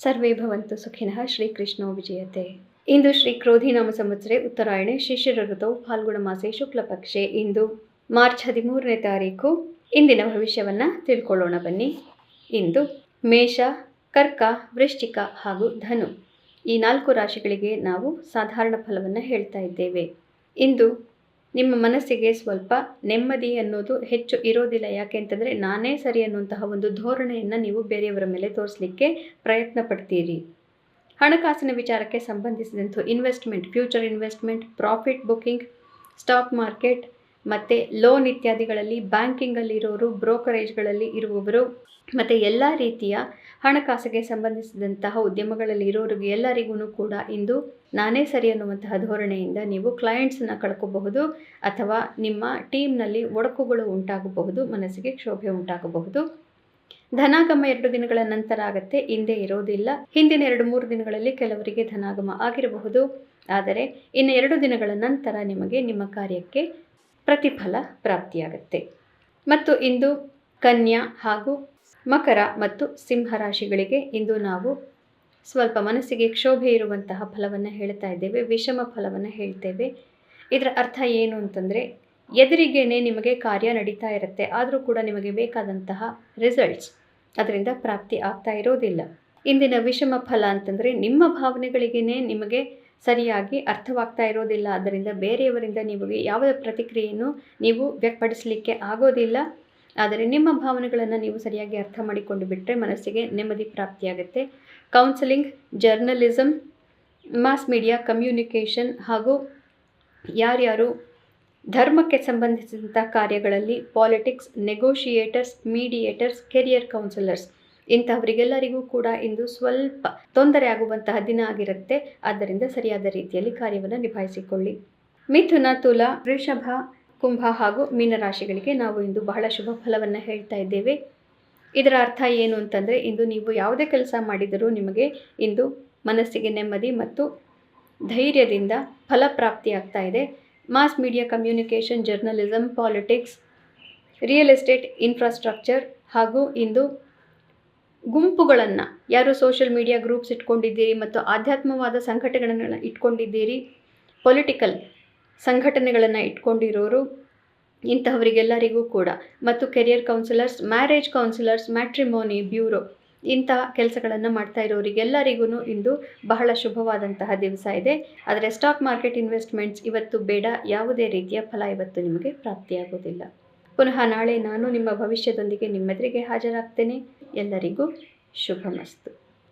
ಸರ್ವೇ ಭವಂತು ಸುಖಿನಃ. ಶ್ರೀಕೃಷ್ಣೋ ವಿಜಯತೆ. ಇಂದು ಶ್ರೀ ಕ್ರೋಧಿನಾಮ ಸಂವತ್ಸರೆ ಉತ್ತರಾಯಣೆ ಶಿಶಿರ ಋತೌ ಫಾಲ್ಗುಣ ಮಾಸೆ ಶುಕ್ಲ ಪಕ್ಷೆ. ಇಂದು ಮಾರ್ಚ್ 13ನೇ ತಾರೀಕು. ಇಂದಿನ ಭವಿಷ್ಯವನ್ನು ತಿಳ್ಕೊಳ್ಳೋಣ ಬನ್ನಿ. ಇಂದು ಮೇಷ, ಕರ್ಕ, ವೃಶ್ಚಿಕ ಹಾಗೂ ಧನು ಈ 4 ರಾಶಿಗಳಿಗೆ ನಾವು ಸಾಧಾರಣ ಫಲವನ್ನು ಹೇಳ್ತಾ ಇದ್ದೇವೆ. ಇಂದು ನಿಮ್ಮ ಮನಸ್ಸಿಗೆ ಸ್ವಲ್ಪ ನೆಮ್ಮದಿ ಅನ್ನೋದು ಹೆಚ್ಚು ಇರೋದಿಲ್ಲ. ಯಾಕೆ ಅಂತಂದರೆ ನಾನೇ ಸರಿ ಅನ್ನುವಂತಹ ಒಂದು ಧೋರಣೆಯನ್ನು ನೀವು ಬೇರೆಯವರ ಮೇಲೆ ತೋರಿಸಲಿಕ್ಕೆ ಪ್ರಯತ್ನ ಪಡ್ತೀರಿ. ಹಣಕಾಸಿನ ವಿಚಾರಕ್ಕೆ ಸಂಬಂಧಿಸಿದಂಥ investment, future investment, profit booking, stock market ಮತ್ತು ಲೋನ್ ಇತ್ಯಾದಿಗಳಲ್ಲಿ, ಬ್ಯಾಂಕಿಂಗಲ್ಲಿರೋರು, ಬ್ರೋಕರೇಜ್ಗಳಲ್ಲಿ ಇರುವವರು ಮತ್ತು ಎಲ್ಲ ರೀತಿಯ ಹಣಕಾಸಿಗೆ ಸಂಬಂಧಿಸಿದಂತಹ ಉದ್ಯಮಗಳಲ್ಲಿ ಇರೋರಿಗೆ ಎಲ್ಲರಿಗೂ ಕೂಡ ಇಂದು ನಾನೇ ಸರಿ ಅನ್ನುವಂತಹ ಧೋರಣೆಯಿಂದ ನೀವು ಕ್ಲೈಂಟ್ಸನ್ನು ಕಳ್ಕೋಬಹುದು ಅಥವಾ ನಿಮ್ಮ ಟೀಮ್ನಲ್ಲಿ ಒಡಕುಗಳು ಉಂಟಾಗಬಹುದು, ಮನಸ್ಸಿಗೆ ಕ್ಷೋಭೆ ಉಂಟಾಗಬಹುದು. ಧನಾಗಮ 2 ದಿನಗಳ ನಂತರ ಆಗುತ್ತೆ, ಹಿಂದೆ ಇರೋದಿಲ್ಲ. ಹಿಂದಿನ 2-3 ದಿನಗಳಲ್ಲಿ ಕೆಲವರಿಗೆ ಧನಾಗಮ ಆಗಿರಬಹುದು, ಆದರೆ ಇನ್ನು 2 ದಿನಗಳ ನಂತರ ನಿಮಗೆ ನಿಮ್ಮ ಕಾರ್ಯಕ್ಕೆ ಪ್ರತಿಫಲ ಪ್ರಾಪ್ತಿಯಾಗುತ್ತೆ. ಮತ್ತು ಇಂದು ಕನ್ಯಾ ಹಾಗೂ ಮಕರ ಮತ್ತು ಸಿಂಹ ರಾಶಿಗಳಿಗೆ ಇಂದು ನಾವು ಸ್ವಲ್ಪ ಮನಸ್ಸಿಗೆ ಕ್ಷೋಭೆ ಇರುವಂತಹ ಫಲವನ್ನು ಹೇಳ್ತಾ ಇದ್ದೇವೆ, ವಿಷಮ ಫಲವನ್ನು ಹೇಳ್ತೇವೆ. ಇದರ ಅರ್ಥ ಏನು ಅಂತಂದರೆ ಎದುರಿಗೇನೆ ನಿಮಗೆ ಕಾರ್ಯ ನಡೀತಾ ಇರುತ್ತೆ, ಆದರೂ ಕೂಡ ನಿಮಗೆ ಬೇಕಾದಂತಹ ರಿಸಲ್ಟ್ಸ್ ಅದರಿಂದ ಪ್ರಾಪ್ತಿ ಆಗ್ತಾ ಇರೋದಿಲ್ಲ. ಇಂದಿನ ವಿಷಮ ಫಲ ಅಂತಂದರೆ ನಿಮ್ಮ ಭಾವನೆಗಳಿಗೇ ನಿಮಗೆ ಸರಿಯಾಗಿ ಅರ್ಥವಾಗ್ತಾ ಇರೋದಿಲ್ಲ. ಆದ್ದರಿಂದ ಬೇರೆಯವರಿಂದ ನಿಮಗೆ ಯಾವ ಪ್ರತಿಕ್ರಿಯೆಯನ್ನು ನೀವು ವ್ಯಕ್ತಪಡಿಸಲಿಕ್ಕೆ ಆಗೋದಿಲ್ಲ. ಆದರೆ ನಿಮ್ಮ ಭಾವನೆಗಳನ್ನು ನೀವು ಸರಿಯಾಗಿ ಅರ್ಥ ಮಾಡಿಕೊಂಡು ಬಿಟ್ಟರೆ ಮನಸ್ಸಿಗೆ ನೆಮ್ಮದಿ ಪ್ರಾಪ್ತಿಯಾಗುತ್ತೆ. Counselling, journalism, mass media, communication ಹಾಗೂ ಯಾರ್ಯಾರು ಧರ್ಮಕ್ಕೆ ಸಂಬಂಧಿಸಿದಂಥ ಕಾರ್ಯಗಳಲ್ಲಿ politics, negotiators, mediators, career counsellors ಇಂಥವರಿಗೆಲ್ಲರಿಗೂ ಕೂಡ ಇಂದು ಸ್ವಲ್ಪ ತೊಂದರೆ ಆಗುವಂತಹ ದಿನ ಆಗಿರುತ್ತೆ. ಆದ್ದರಿಂದ ಸರಿಯಾದ ರೀತಿಯಲ್ಲಿ ಕಾರ್ಯವನ್ನು ನಿಭಾಯಿಸಿಕೊಳ್ಳಿ. ಮಿಥುನ, ತುಲ, ವೃಷಭ, ಕುಂಭ ಹಾಗೂ ಮೀನರಾಶಿಗಳಿಗೆ ನಾವು ಇಂದು ಬಹಳ ಶುಭ ಫಲವನ್ನು ಹೇಳ್ತಾ ಇದ್ದೇವೆ. ಇದರ ಅರ್ಥ ಏನು ಅಂತಂದರೆ ಇಂದು ನೀವು ಯಾವುದೇ ಕೆಲಸ ಮಾಡಿದರೂ ನಿಮಗೆ ಇಂದು ಮನಸ್ಸಿಗೆ ನೆಮ್ಮದಿ ಮತ್ತು ಧೈರ್ಯದಿಂದ ಫಲಪ್ರಾಪ್ತಿಯಾಗ್ತಾ ಇದೆ. Mass media, communication, journalism, politics, real estate, infrastructure ಹಾಗೂ ಇಂದು ಗುಂಪುಗಳನ್ನು ಯಾರು ಸೋಷಿಯಲ್ ಮೀಡಿಯಾ ಗ್ರೂಪ್ಸ್ ಇಟ್ಕೊಂಡಿದ್ದೀರಿ ಮತ್ತು ಆಧ್ಯಾತ್ಮವಾದ ಸಂಘಟನೆಗಳನ್ನು ಇಟ್ಕೊಂಡಿದ್ದೀರಿ, ಪೊಲಿಟಿಕಲ್ ಸಂಘಟನೆಗಳನ್ನು ಇಟ್ಕೊಂಡಿರೋರು ಇಂತಹವರಿಗೆಲ್ಲರಿಗೂ ಕೂಡ ಮತ್ತು career councillors, marriage councillors, matrimony bureau ಇಂತಹ ಕೆಲಸಗಳನ್ನು ಮಾಡ್ತಾ ಇರೋರಿಗೆಲ್ಲರಿಗೂ ಇಂದು ಬಹಳ ಶುಭವಾದಂತಹ ದಿವಸ ಇದೆ. ಆದರೆ ಸ್ಟಾಕ್ ಮಾರ್ಕೆಟ್ ಇನ್ವೆಸ್ಟ್ಮೆಂಟ್ಸ್ ಇವತ್ತು ಬೇಡ, ಯಾವುದೇ ರೀತಿಯ ಫಲ ಇವತ್ತು ನಿಮಗೆ ಪ್ರಾಪ್ತಿಯಾಗೋದಿಲ್ಲ. ಪುನಃ ನಾಳೆ ನಾನು ನಿಮ್ಮ ಭವಿಷ್ಯದೊಂದಿಗೆ ನಿಮ್ಮೆದುರಿಗೆ ಹಾಜರಾಗ್ತೇನೆ. ಎಲ್ಲರಿಗೂ ಶುಭಮಸ್ತು.